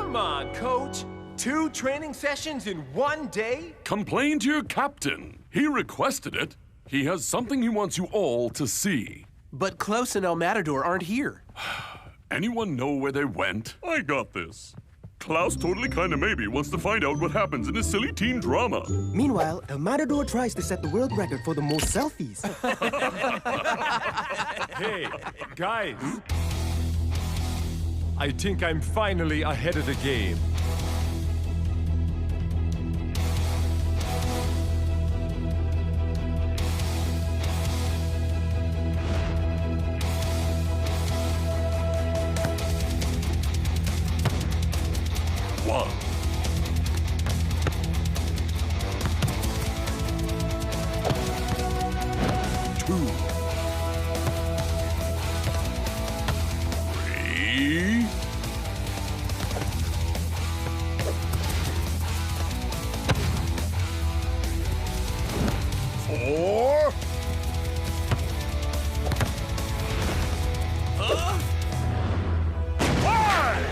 Come on, Coach. 2 training sessions in one day? Complain to your captain. He requested it. He has something he wants you all to see. But Klaus and El Matador aren't here. Anyone know where they went? I got this. Klaus totally kinda maybe wants to find out what happens in his silly teen drama. Meanwhile, El Matador tries to set the world record for the most selfies. Hey, guys. I think I'm finally ahead of the game. One. 2. 3. 4. 5.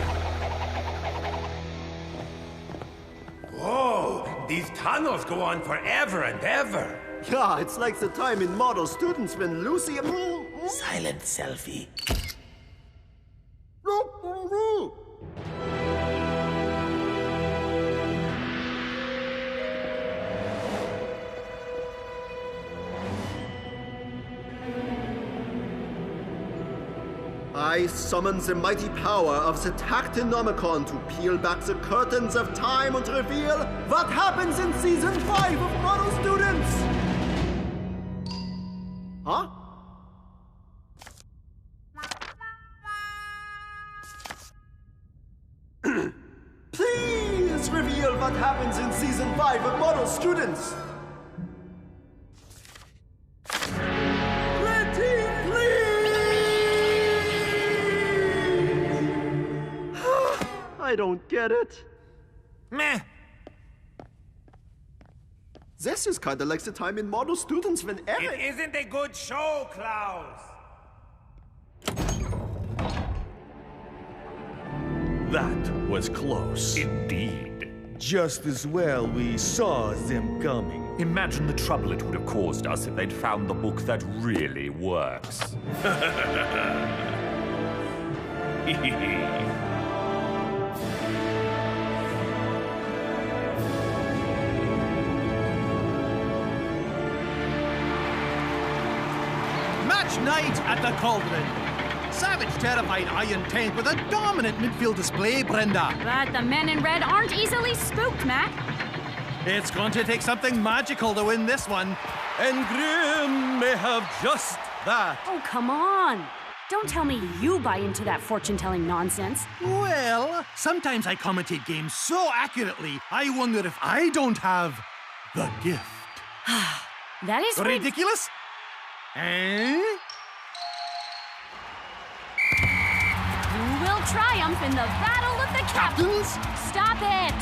Whoa, these tunnels go on forever and ever. Yeah, it's like the time in model students when Lucy... Silent selfie. I summon the mighty power of the Tactinomicon to peel back the curtains of time and reveal what happens in Season 5 of Model Students! Huh? Please reveal what happens in Season 5 of Model Students! I don't get it. Meh. This is kinda like the time in Model Students when Eric... It isn't a good show, Klaus. That was close. Indeed. Just as well we saw them coming. Imagine the trouble it would have caused us if they'd found the book that really works. Match night at the Cauldron. Savage terrified Iron Tank with a dominant midfield display, Brenda. But the men in red aren't easily spooked, Mac. It's going to take something magical to win this one. And Grim may have just that. Oh, come on. Don't tell me you buy into that fortune-telling nonsense. Well, sometimes I commentate games so accurately, I wonder if I don't have the gift. That is ridiculous. Eh? Who will triumph in the Battle of the Captains? Stop it!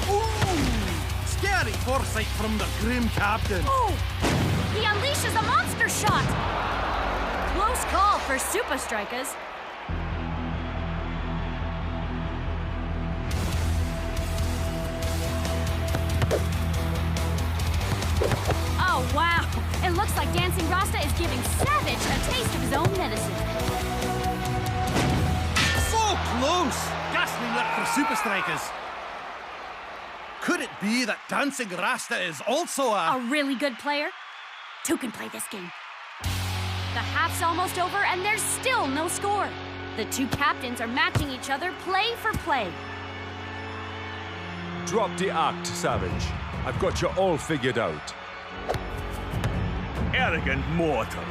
Ooh! Scary foresight from the Grim Captain. Oh! He unleashes a monster shot! Close call for supastrikas. Oh, wow! It looks like Dancing Rasta is giving Savage a taste of his own medicine. So close! Ghastly luck for supastrikas. Could it be that Dancing Rasta is also A really good player? Two can play this game. The half's almost over and there's still no score. The two captains are matching each other play for play. Drop the act, Savage. I've got you all figured out. Arrogant mortal.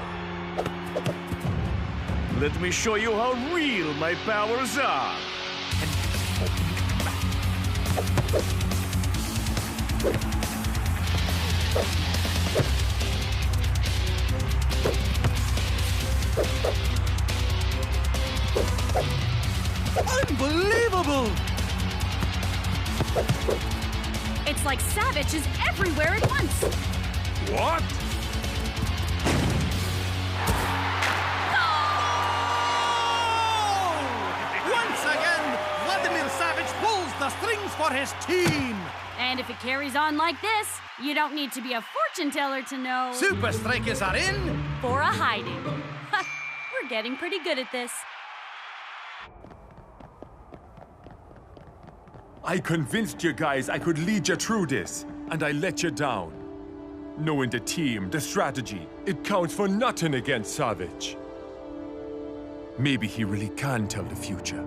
Let me show you how real my powers are. Unbelievable! It's like Savage is everywhere at once. What? Once again, Vladimir Savage pulls the strings for his team. And if it carries on like this, you don't need to be a fortune teller to know. Supastrikas are in. For a hiding. We're getting pretty good at this. I convinced you guys I could lead you through this, and I let you down. Knowing the team, the strategy, it counts for nothing against Savage. Maybe he really can tell the future.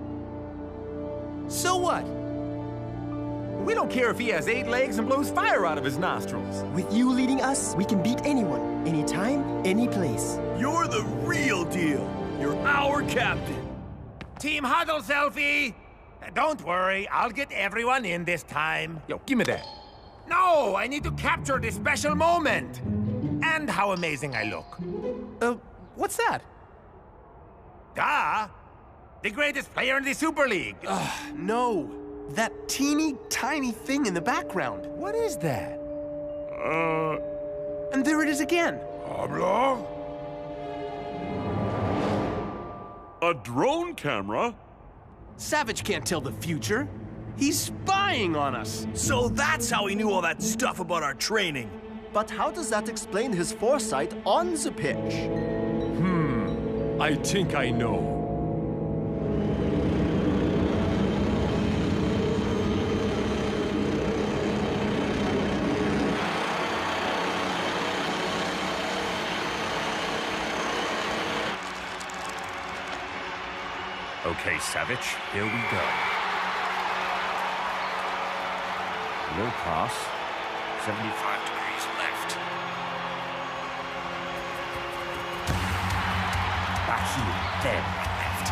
So what? We don't care if he has 8 legs and blows fire out of his nostrils. With you leading us, we can beat anyone, anytime, any place. You're the real deal. You're our captain. Team huddle selfie! Don't worry, I'll get everyone in this time. Yo, give me that. No, I need to capture this special moment. And how amazing I look. What's that? Duh! The greatest player in the Super League. No. That teeny tiny thing in the background. What is that? And there it is again. Pablo? A drone camera? Savage can't tell the future. He's spying on us. So that's how he knew all that stuff about our training. But how does that explain his foresight on the pitch? I think I know. Okay, Savage, here we go. Low pass, 75 degrees left. Back heel, then left.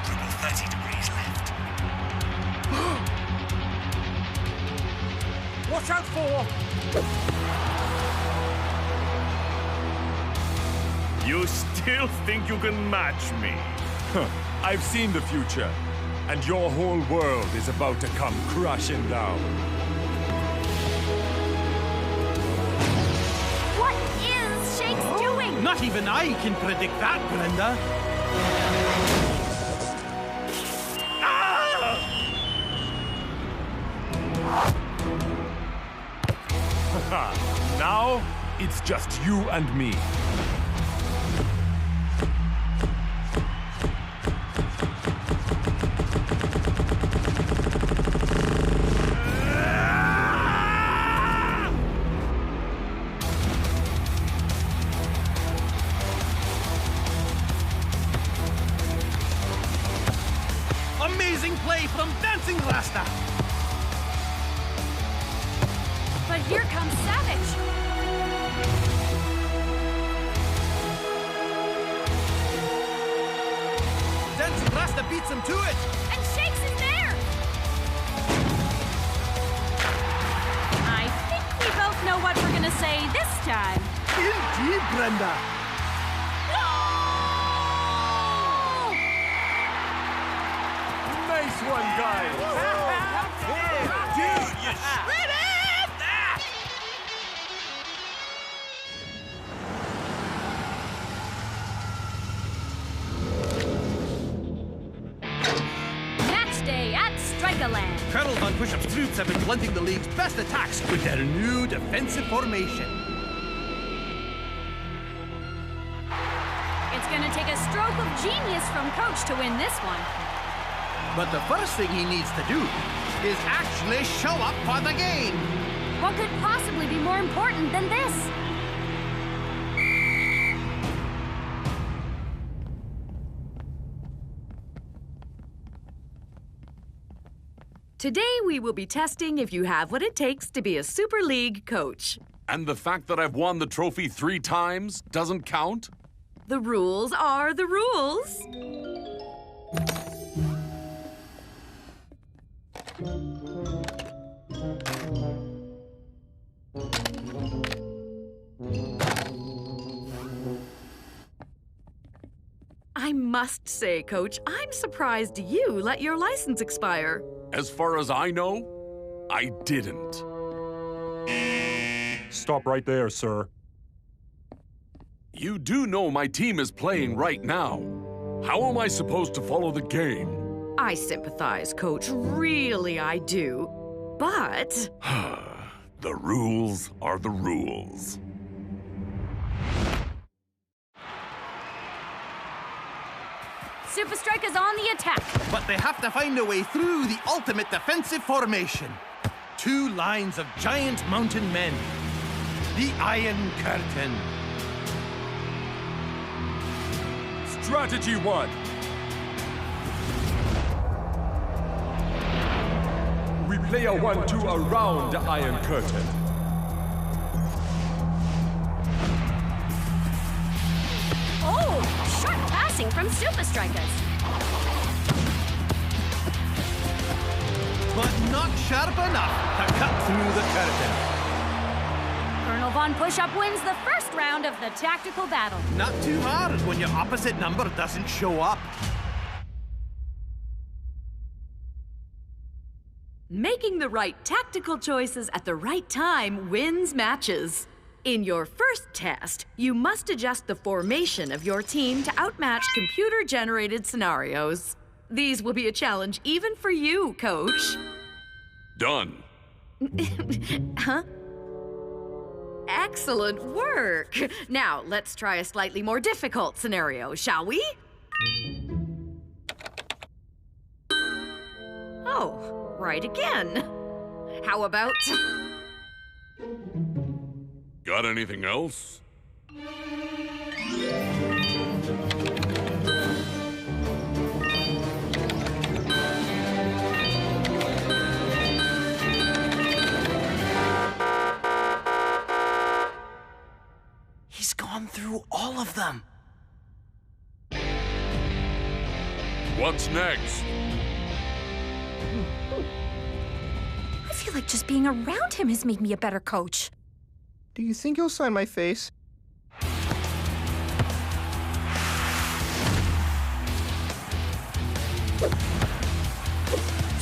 Dribble 30 degrees left. Watch out for... You still think you can match me? I've seen the future, and your whole world is about to come crashing down. What is Shakes doing? Not even I can predict that, Brenda. Now, it's just you and me. Amazing play from Dancing Rasta. But here comes Savage. Dancing Rasta beats him to it. And Shakes is there. I think we both know what we're gonna say this time. Indeed, Brenda. Nice one, guys. Dude, you shredded that! Match day at Strikerland. Colonel Von Push-Up's troops have been blending the league's best attacks with their new defensive formation. It's gonna take a stroke of genius from Coach to win this one. But the first thing he needs to do is actually show up for the game. What could possibly be more important than this? Today we will be testing if you have what it takes to be a Super League coach. And the fact that I've won the trophy 3 times doesn't count? The rules are the rules. I must say, Coach, I'm surprised you let your license expire. As far as I know, I didn't. Stop right there, sir. You do know my team is playing right now. How am I supposed to follow the game? I sympathize, Coach. Really, I do. But... The rules are the rules. Supastrikas on the attack. But they have to find a way through the ultimate defensive formation. 2 lines of giant mountain men. The Iron Curtain. Strategy 1. We play a 1-2 around the Iron Curtain. Oh, sharp passing from Supastrikas. But not sharp enough to cut through the curtain. Colonel Von Pushup wins the first round of the tactical battle. Not too hard when your opposite number doesn't show up. Making the right tactical choices at the right time wins matches. In your first test, you must adjust the formation of your team to outmatch computer-generated scenarios. These will be a challenge even for you, Coach. Done. Huh? Excellent work. Now, let's try a slightly more difficult scenario, shall we? Oh, right again. How about... Got anything else? He's gone through all of them. What's next? I feel like just being around him has made me a better coach. Do you think you'll sign my face?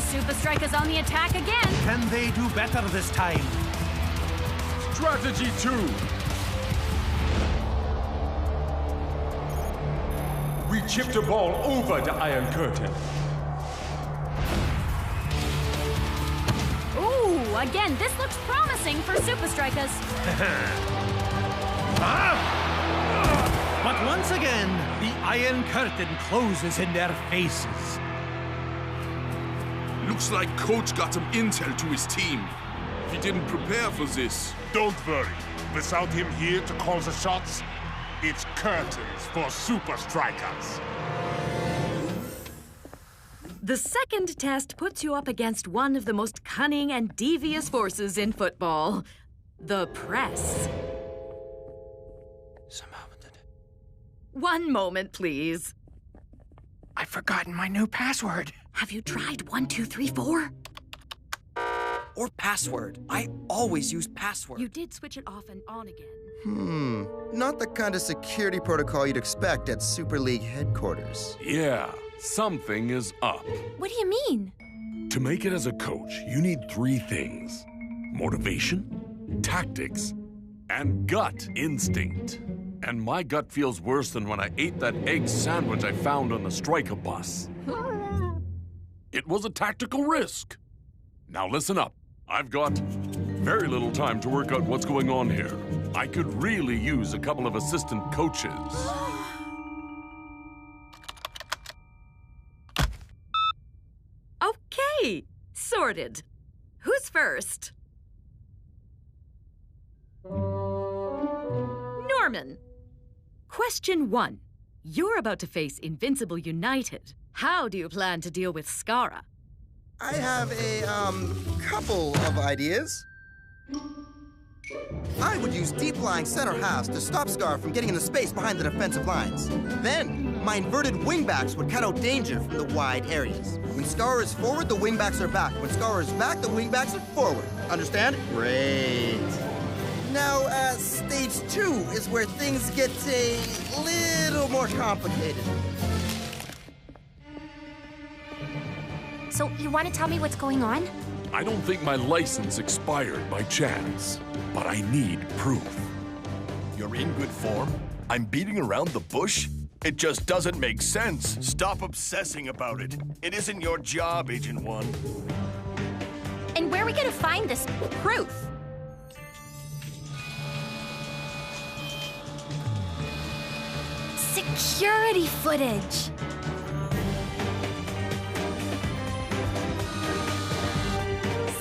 Supastrikas on the attack again. Can they do better this time? Strategy 2. We chip the ball over the Iron Curtain. Ooh, again, this looks promising for Supastrikas. But once again, the Iron Curtain closes in their faces. Looks like Coach got some intel to his team. He didn't prepare for this. Don't worry. Without him here to call the shots, it's curtains for Supastrikas. The second test puts you up against one of the most cunning and devious forces in football. The press. One moment, please. I've forgotten my new password. Have you tried 1, 2, 3, 4? Or password. I always use password. You did switch it off and on again. Not the kind of security protocol you'd expect at Super League headquarters. Yeah, something is up. What do you mean? To make it as a coach, you need 3 things. Motivation, tactics, and gut instinct. And my gut feels worse than when I ate that egg sandwich I found on the striker bus. It was a tactical risk. Now listen up. I've got very little time to work out what's going on here. I could really use a couple of assistant coaches. Okay, sorted. Who's first? Norman. Question 1. You're about to face Invincible United. How do you plan to deal with Skara? I have a, couple of ideas. I would use deep-lying center halves to stop Scar from getting in the space behind the defensive lines. Then, my inverted wingbacks would cut out danger from the wide areas. When Scar is forward, the wingbacks are back. When Scar is back, the wingbacks are forward. Understand? Great. Now, stage 2 is where things get a little more complicated. So you want to tell me what's going on? I don't think my license expired by chance, but I need proof. You're in good form? I'm beating around the bush? It just doesn't make sense. Stop obsessing about it. It isn't your job, Agent One. And where are we gonna find this proof? Security footage.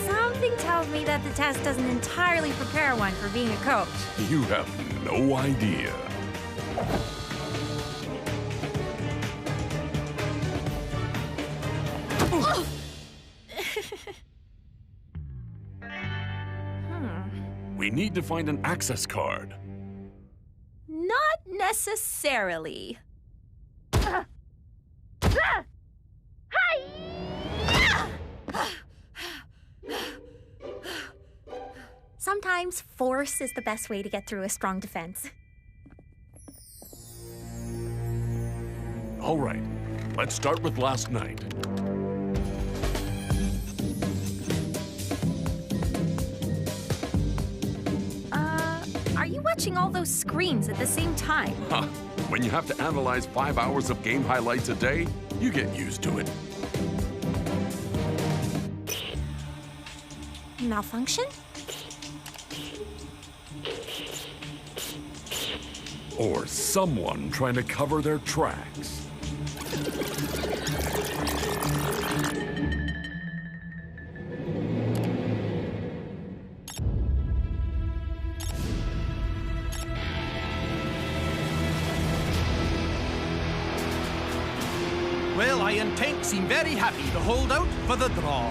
Something tells me that the test doesn't entirely prepare one for being a coach. You have no idea. We need to find an access card. Not necessarily. Sometimes force is the best way to get through a strong defense. All right, let's start with last night. Are you watching all those screens at the same time? Huh. When you have to analyze 5 hours of game highlights a day, you get used to it. Malfunction? Or someone trying to cover their tracks. Well, Iron Tank seem very happy to hold out for the draw.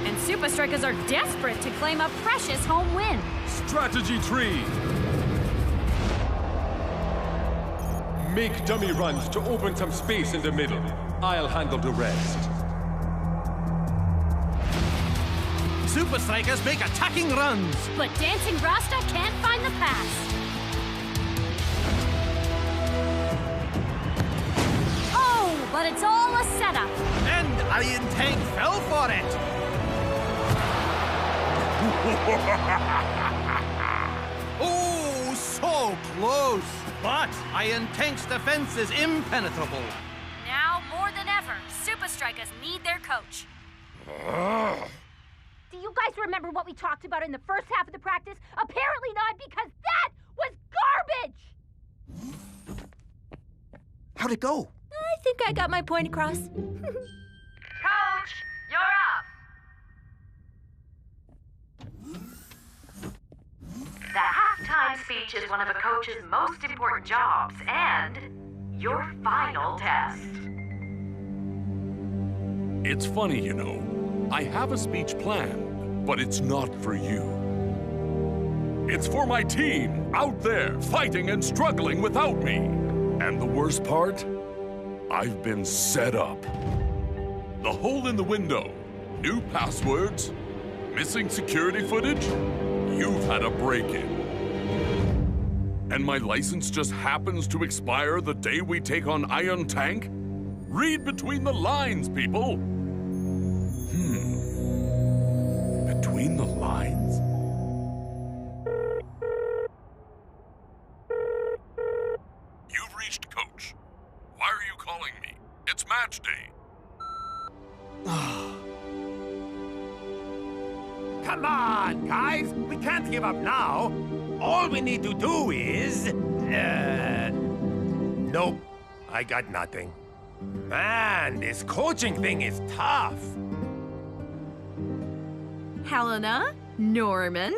And supastrikas are desperate to claim a precious home win. Strategy 3. Make dummy runs to open some space in the middle. I'll handle the rest. Supastrikas make attacking runs. But Dancing Rasta can't find the pass. Oh, but it's all a setup. And Iron Tank fell for it. Oh, so close. But Iron Tank's defense is impenetrable. Now, more than ever, supastrikas need their coach. Do you guys remember what we talked about in the first half of the practice? Apparently not, because that was garbage! How'd it go? I think I got my point across. Coach, you're up. The halftime speech is one of a coach's most important jobs and your final test. It's funny, you know. I have a speech planned, but it's not for you. It's for my team out there fighting and struggling without me. And the worst part? I've been set up. The hole in the window, new passwords, missing security footage. You've had a break-in. And my license just happens to expire the day we take on Iron Tank? Read between the lines, people. Between the lines? You've reached Coach. Why are you calling me? It's match day. Come on, guys! We can't give up now! All we need to do is... Nope. I got nothing. Man, this coaching thing is tough. Helena, Norman.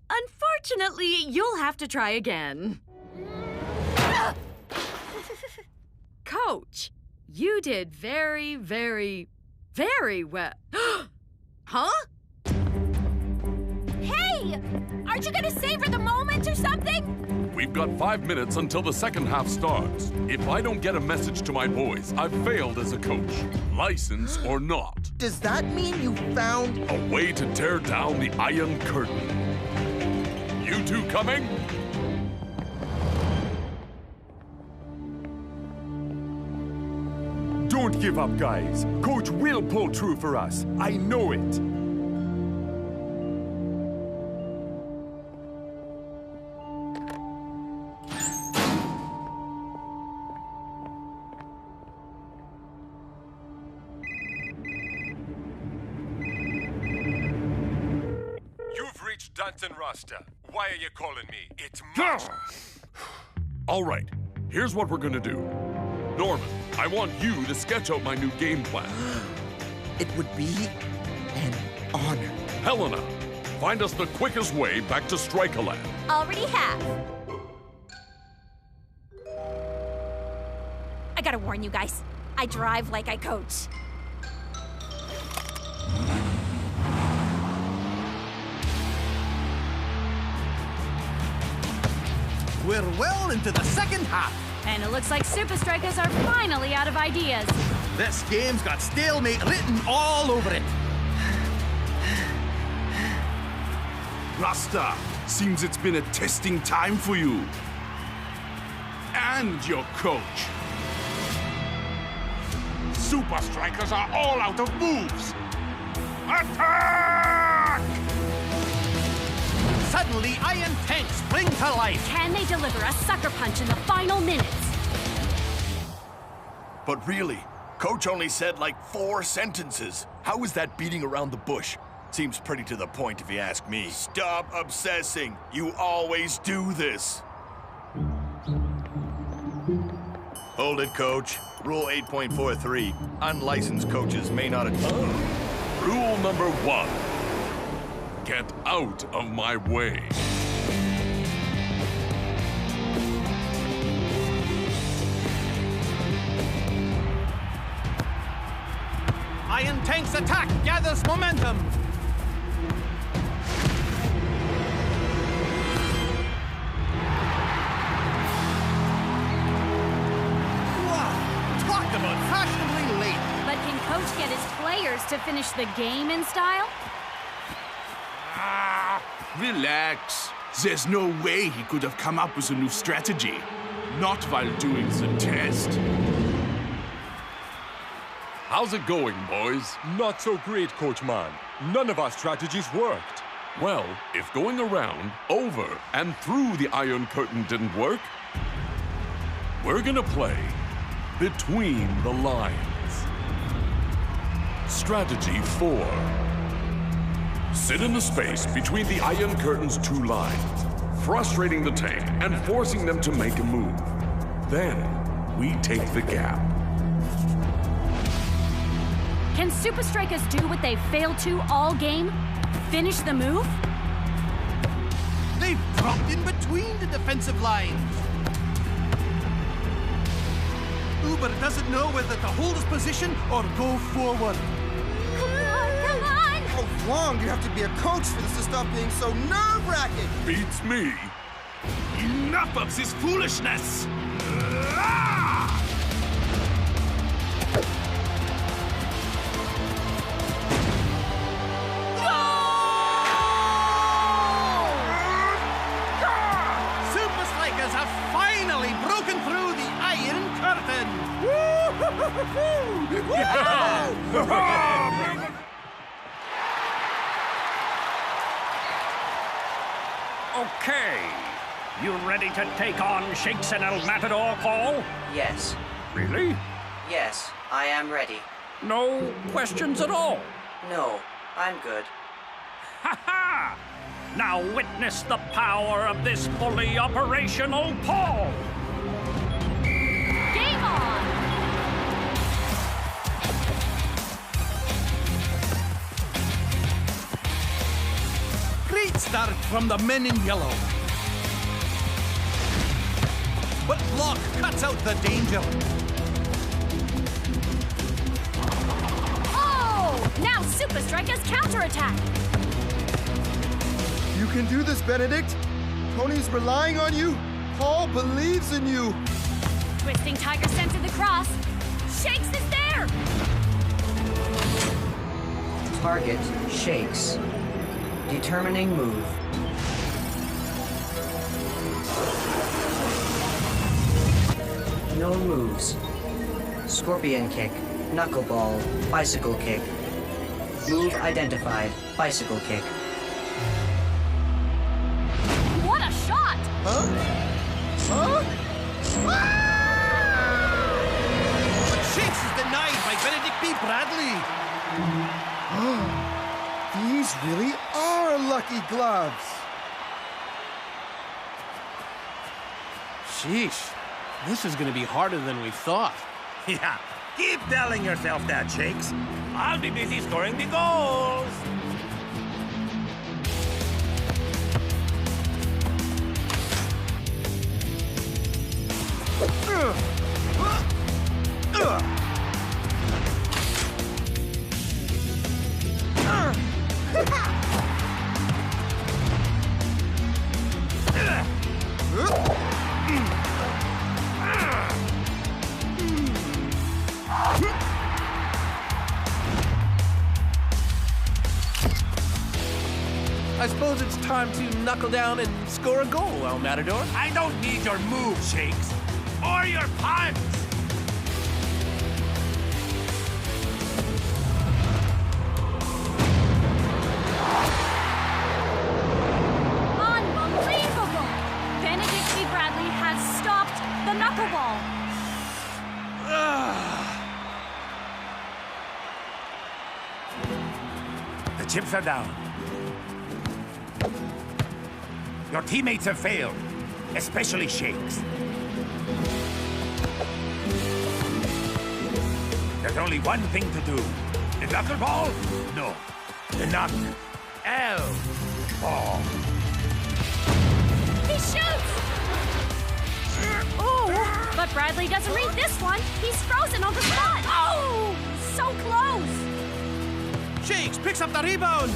Unfortunately, you'll have to try again. Coach, you did very, very, very well. Huh? Hey! Aren't you gonna savor the moment or something? We've got 5 minutes until the second half starts. If I don't get a message to my boys, I've failed as a coach. License or not. Does that mean you found a way to tear down the Iron Curtain? You two coming? Don't give up, guys. Coach will pull through for us. I know it. You've reached Danton Rasta. Why are you calling me? It's much. All right, here's what we're gonna do. Norman, I want you to sketch out my new game plan. It would be an honor. Helena, find us the quickest way back to Strikerland. Already have. I gotta warn you guys. I drive like I coach. We're well into the second half. And it looks like supastrikas are finally out of ideas. This game's got stalemate written all over it. Rasta, seems it's been a testing time for you. And your coach. Supastrikas are all out of moves. Attack! Suddenly, iron tanks spring to life. Can they deliver a sucker punch in the final minutes? But really, Coach only said like 4 sentences. How is that beating around the bush? Seems pretty to the point if you ask me. Stop obsessing. You always do this. Hold it, Coach. Rule 8.43. Unlicensed coaches may not attend. Rule number 1. Get out of my way. Iron Tank's attack gathers momentum. Wow, talk about fashionably late. But can Coach get his players to finish the game in style? Relax. There's no way he could have come up with a new strategy. Not while doing the test. How's it going, boys? Not so great, Coach Man. None of our strategies worked. Well, if going around, over, and through the Iron Curtain didn't work, we're gonna play between the lines. Strategy 4. Sit in the space between the Iron Curtain's 2 lines, frustrating the tank and forcing them to make a move. Then, we take the gap. Can supastrikas do what they've failed to all game? Finish the move? They've dropped in between the defensive lines. Uber doesn't know whether to hold his position or go forward. Come on! How long do you have to be a coach for this to stop being so nerve-wracking? Beats me. Enough of this foolishness! Supastrikas have finally broken through the Iron Curtain! Okay. You ready to take on Shakes and El Matador, Paul? Yes. Really? Yes, I am ready. No questions at all? No, I'm good. Ha ha! Now witness the power of this fully operational Paul! Game on! Great start from the men in yellow. But block cuts out the danger. Oh! Now supastrikas counterattack! You can do this, Benedict. Tony's relying on you. Paul believes in you. Twisting Tiger centered the cross. Shakes is there! Target Shakes. Determining move. No moves. Scorpion kick, knuckleball, bicycle kick. Move identified, bicycle kick. What a shot! Huh? Huh? But Shakes is denied by Benedict B. Bradley. These really are lucky gloves. Sheesh, this is gonna be harder than we thought. Yeah, keep telling yourself that, Shakes. I'll be busy scoring the goals. I suppose it's time to knuckle down and score a goal, El Matador. I don't need your move, Shakes. Or your punch. Unbelievable! Benedict B. Bradley has stopped the knuckleball. The chips are down. Your teammates have failed, especially Shakes. There's only one thing to do. The knuckleball? No. The knuck-L-ball. He shoots! Oh, but Bradley doesn't read this one. He's frozen on the spot. Oh, so close. Shakes picks up the rebound.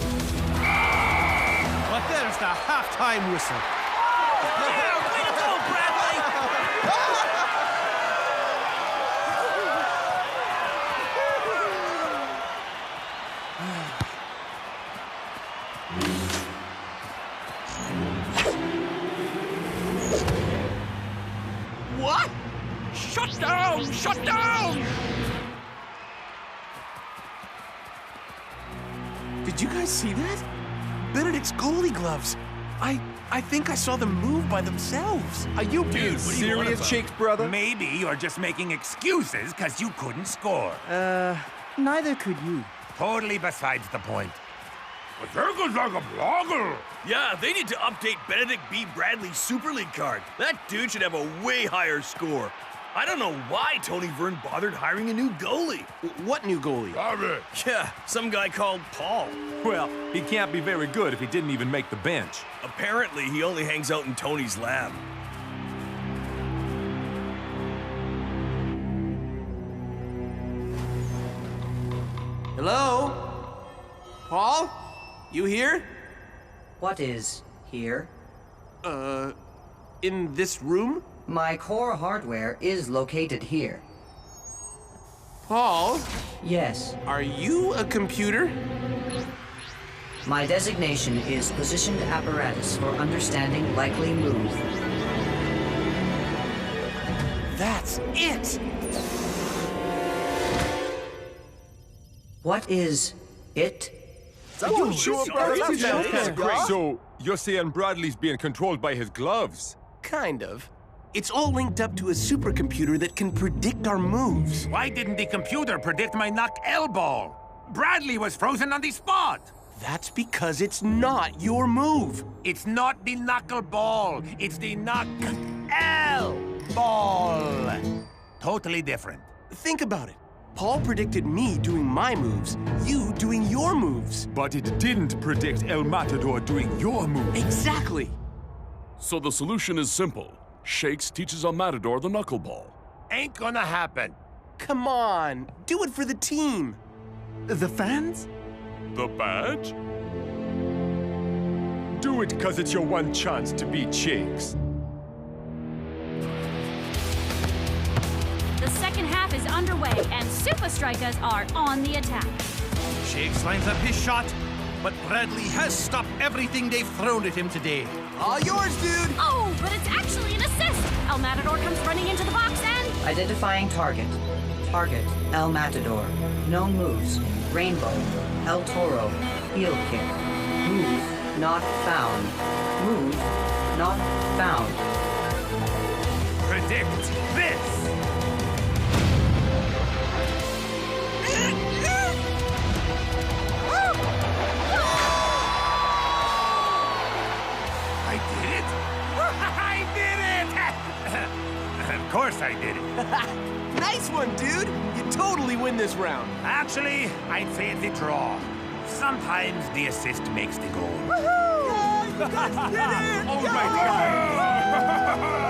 But there's the halftime whistle. Yeah, way to go, Bradley! What? Shut down! Shut down! Did you guys see that? Benedict's goalie gloves. I think I saw them move by themselves. Are you being serious, Shakes, brother? Maybe you're just making excuses because you couldn't score. Neither could you. Totally besides the point. Yeah, they need to update Benedict B. Bradley's Super League card. That dude should have a way higher score. I don't know why Tony Vern bothered hiring a new goalie. What new goalie? Yeah, some guy called Paul. Well, he can't be very good if he didn't even make the bench. Apparently, he only hangs out in Tony's lab. Hello? Paul? You here? What is here? In this room? My core hardware is located here. Paul? Yes. Are you a computer? My designation is Positioned Apparatus for Understanding Likely Move. That's it! What is it? So, you're saying Bradley's being controlled by his gloves? Kind of. It's all linked up to a supercomputer that can predict our moves. Why didn't the computer predict my knuck-L-ball? Bradley was frozen on the spot. That's because it's not your move. It's not the knuckleball. It's the knuck-L-ball. Totally different. Think about it. Paul predicted me doing my moves, you doing your moves. But it didn't predict El Matador doing your move. Exactly. So the solution is simple. Shakes teaches El Matador the knuckleball. Ain't gonna happen. Come on, do it for the team. The fans? The badge? Do it because it's your one chance to beat Shakes. The second half is underway, and supastrikas are on the attack. Shakes lines up his shot, but Bradley has stopped everything they've thrown at him today. All yours, dude! Oh, but it's actually an assist! El Matador comes running into the box and... Identifying target. Target, El Matador. Known moves, Rainbow, El Toro, Heel Kick. Move, not found. Move, not found. Predict this! I did it? I did it! Of course I did it. Nice one, dude! You totally win this round. Actually, I'd say it's a draw. Sometimes the assist makes the goal. Woohoo! You guys did it! All right, guys!